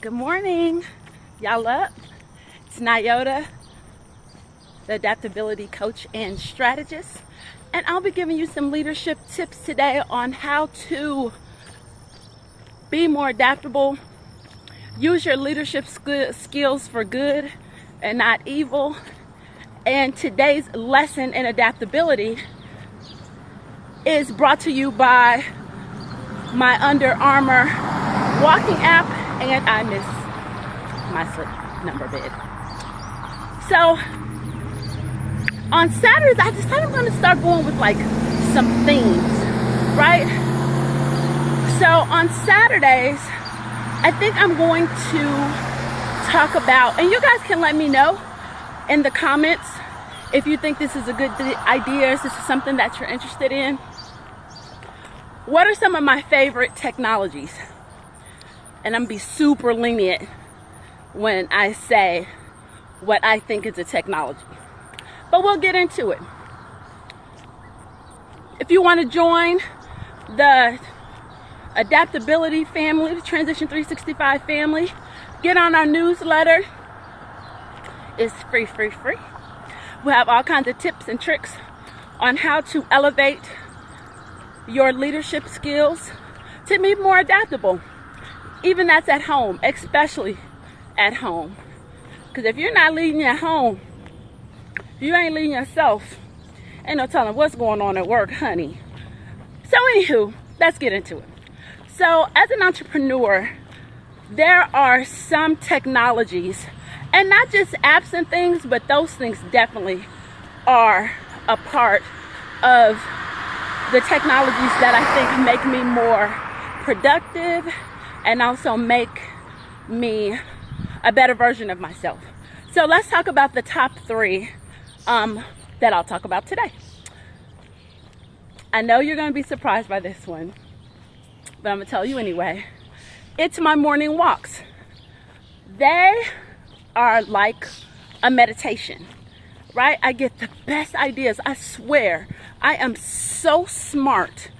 Good morning. Y'all up? It's Nyota, the adaptability coach and strategist, and I'll be giving you some leadership tips today on how to be more adaptable, use your leadership skills for good and not evil. And today's lesson in adaptability is brought to you by my Under Armour walking app, and I miss my slip number bid. So on Saturdays, I decided I'm going to start going with like some themes, right? So on Saturdays, I think I'm going to talk about, and you guys can let me know in the comments if you think this is a good idea, if this is something that you're interested in. What are some of my favorite technologies? And I'm gonna be super lenient when I say what I think is a technology, but we'll get into it. If you want to join the Adaptability family, the Transition 365 family, get on our newsletter. It's free. We have all kinds of tips and tricks on how to elevate your leadership skills to be more adaptable. Even that's at home, especially at home. Because if you're not leading at home, if you ain't leading yourself, ain't no telling what's going on at work, honey. So anywho, let's get into it. So as an entrepreneur, there are some technologies, and not just apps and things, but those things definitely are a part of the technologies that I think make me more productive and also make me a better version of myself. So let's talk about the top three that I'll talk about today. I know you're going to be surprised by this one, but I'm going to tell you anyway. It's my morning walks. They are like a meditation, right? I get the best ideas. I swear, I am so smart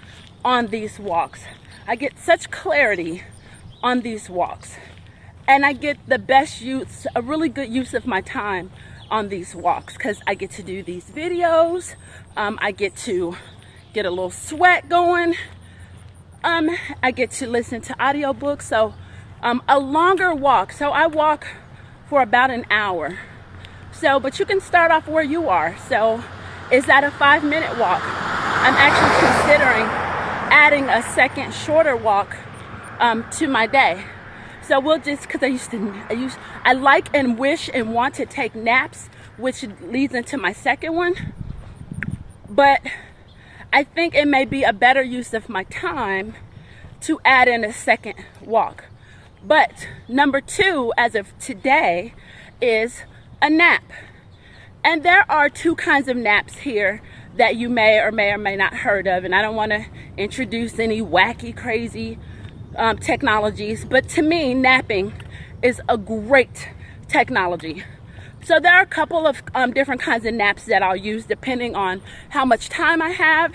on these walks. I get such clarity on these walks, and I get the best use, a really good use of my time on these walks, because I get to do these videos. I get to get a little sweat going. I get to listen to audiobooks. So a longer walk. So I walk for about an hour. So, but you can start off where you are. So is that a 5-minute walk? I'm actually considering adding a second shorter walk to my day. So we'll just, because I like and wish and want to take naps, which leads into my second one. But I think it may be a better use of my time to add in a second walk. But number 2, as of today, is a nap. And there are 2 kinds of naps here that you may or may not heard of. And I don't want to introduce any wacky, crazy technologies, but to me, napping is a great technology. So there are a couple of different kinds of naps that I'll use depending on how much time I have.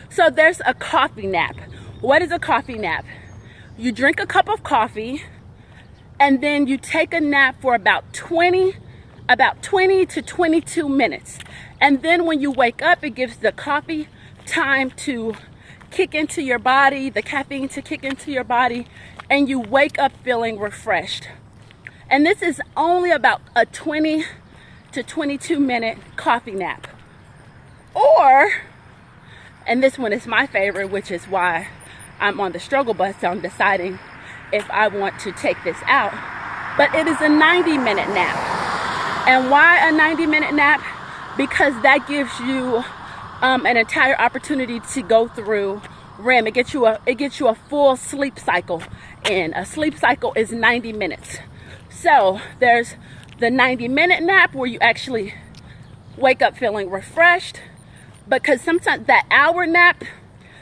So there's a coffee nap. What is a coffee nap? You drink a cup of coffee and then you take a nap for about 20 to 22 minutes. And then when you wake up, it gives the coffee time to kick into your body, the caffeine to kick into your body, and you wake up feeling refreshed. And this is only about a 20 to 22 minute coffee nap. Or, and this one is my favorite, which is why I'm on the struggle bus on deciding if I want to take this out, but it is a 90-minute nap. And why a 90-minute nap? Because that gives you an entire opportunity to go through REM. It gets you a full sleep cycle. And a sleep cycle is 90 minutes. So there's the 90-minute nap where you actually wake up feeling refreshed. Because sometimes that hour nap,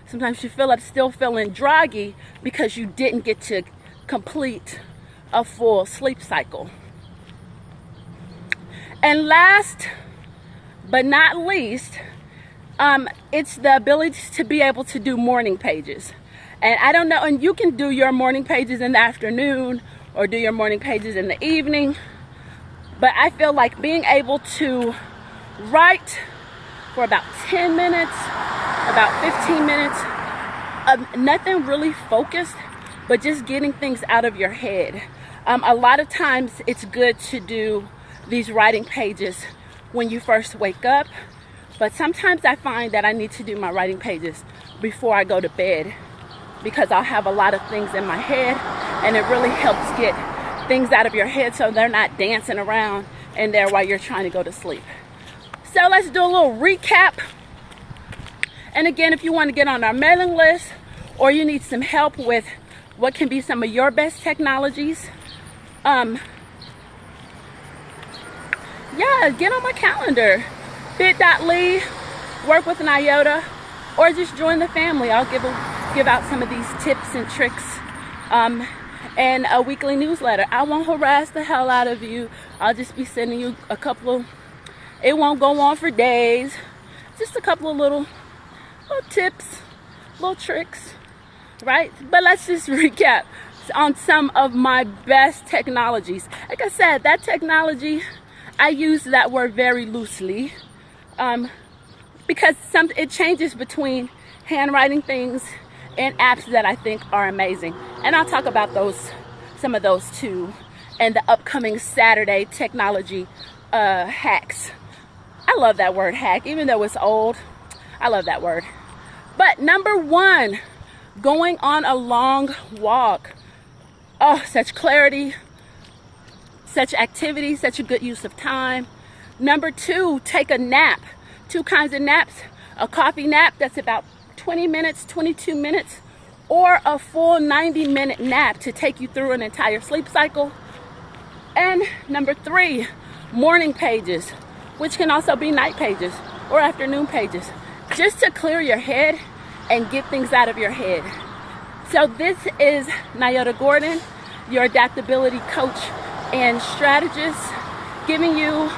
sometimes you feel up still feeling groggy because you didn't get to complete a full sleep cycle. And last but not least, it's the ability to be able to do morning pages. And I don't know, and you can do your morning pages in the afternoon or do your morning pages in the evening. But I feel like being able to write for about 10 minutes, about 15 minutes, of nothing really focused, but just getting things out of your head. A lot of times it's good to do these writing pages when you first wake up, but sometimes I find that I need to do my writing pages before I go to bed, because I'll have a lot of things in my head, and it really helps get things out of your head so they're not dancing around in there while you're trying to go to sleep. So let's do a little recap. And again, if you want to get on our mailing list, or you need some help with what can be some of your best technologies, yeah, get on my calendar, bit.ly, work with an iota, or just join the family. I'll give out some of these tips and tricks, and a weekly newsletter. I won't harass the hell out of you. I'll just be sending you a couple of, it won't go on for days, just a couple of little tips, little tricks, right? But let's just recap on some of my best technologies. Like I said, that technology, I use that word very loosely, because it changes between handwriting things and apps that I think are amazing. And I'll talk about some of those too, and the upcoming Saturday technology hacks. I love that word hack, even though it's old. I love that word. But number one, going on a long walk. Oh, such clarity, such activity, such a good use of time. Number two, take a nap. Two kinds of naps. A coffee nap that's about 20 minutes, 22 minutes, or a full 90-minute nap to take you through an entire sleep cycle. And number three, morning pages, which can also be night pages or afternoon pages, just to clear your head and get things out of your head. So this is Nyota Gordon, your adaptability coach and strategist, giving you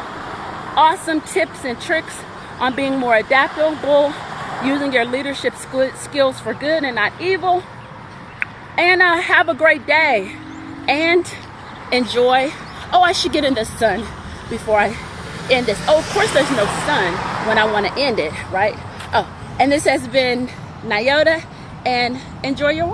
awesome tips and tricks on being more adaptable, using your leadership skills for good and not evil. And have a great day and enjoy. Oh, I should get in the sun before I end this. Oh, of course there's no sun when I want to end it, right? Oh, and this has been Nyota, and enjoy your walk.